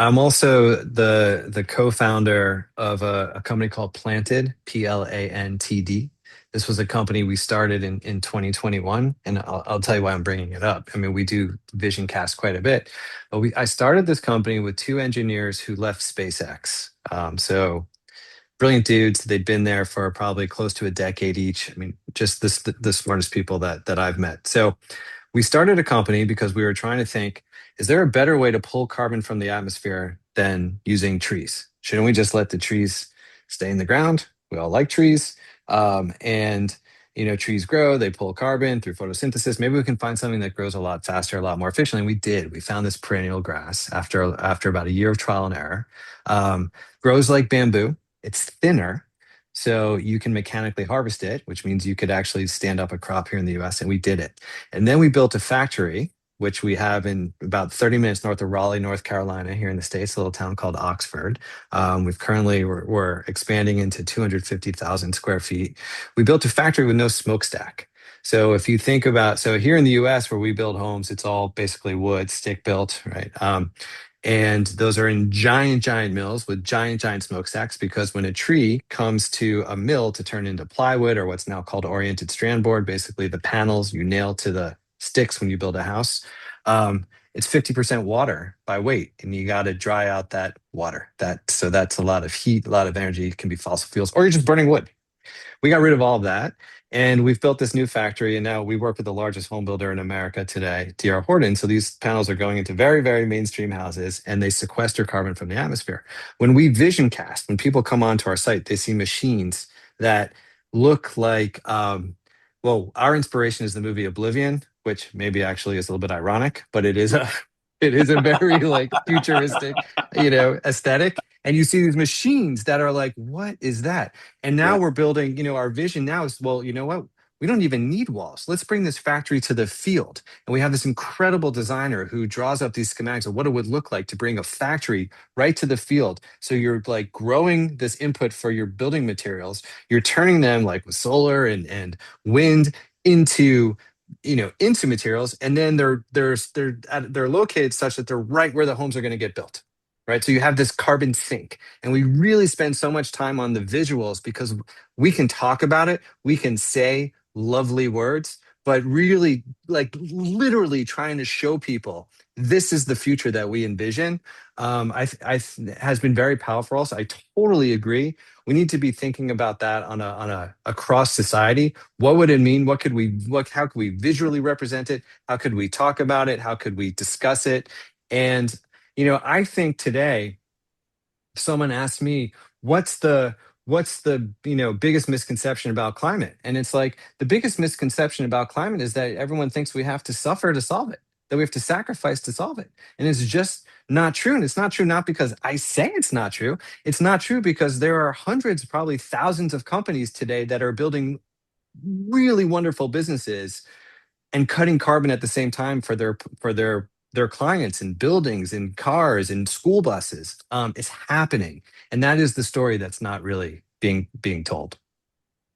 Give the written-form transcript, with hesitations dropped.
I'm also the co-founder of a company called Planted, Plantd. This was a company we started in 2021, and I'll tell you why I'm bringing it up. I mean, we do vision cast quite a bit, but I started this company with two engineers who left SpaceX. So brilliant dudes. They'd been there for probably close to a decade each. I mean, just the smartest people that I've met. So we started a company because we were trying to think, is there a better way to pull carbon from the atmosphere than using trees? Shouldn't we just let the trees stay in the ground? We all like trees. And trees grow, they pull carbon through photosynthesis. Maybe we can find something that grows a lot faster, a lot more efficiently. And we did. We found this perennial grass after about a year of trial and error. Um, Grows like bamboo. It's thinner, so you can mechanically harvest it, which means you could actually stand up a crop here in the US, and we did it. And then we built a factory, which we have in about 30 minutes north of Raleigh, North Carolina, here in the States, a little town called Oxford. We're expanding into 250,000 square feet. We built a factory with no smokestack. So if you think about, so here in the US where we build homes, it's all basically wood, stick built, right? And those are in giant, giant mills with giant, giant smokestacks because when a tree comes to a mill to turn into plywood or what's now called oriented strand board, basically the panels you nail to the sticks when you build a house, it's 50% water by weight, and you got to dry out that water. So that's a lot of heat, a lot of energy. It can be fossil fuels, or you're just burning wood. We got rid of all of that. And we've built this new factory, and now we work with the largest home builder in America today, D.R. Horton. So these panels are going into very, very mainstream houses, and they sequester carbon from the atmosphere. When we vision cast, when people come onto our site, they see machines that look like, well, our inspiration is the movie Oblivion, which maybe actually is a little bit ironic, but it is a very like futuristic, aesthetic. And you see these machines that are like, what is that? And now Yeah. we're building, our vision now is, well, you know what? We don't even need walls. Let's bring this factory to the field. And we have this incredible designer who draws up these schematics of what it would look like to bring a factory right to the field. So you're like growing this input for your building materials. You're turning them like with solar and wind into into materials, and then they're located such that they're right where the homes are going to get built, right? So you have this carbon sink, and we really spend so much time on the visuals because we can talk about it, we can say lovely words, but really, like literally trying to show people this is the future that we envision. Has been very powerful. Also, I totally agree. We need to be thinking about that on a across society. What would it mean? How could we visually represent it? How could we talk about it? How could we discuss it? And I think today, if someone asked me, what's the biggest misconception about climate? And it's like the biggest misconception about climate is that everyone thinks we have to suffer to solve it, that we have to sacrifice to solve it. And it's just not true. And it's not true not because I say it's not true. It's not true because there are hundreds, probably thousands of companies today that are building really wonderful businesses and cutting carbon at the same time for their clients and buildings and cars and school buses. It's happening, and that is the story that's not really being told.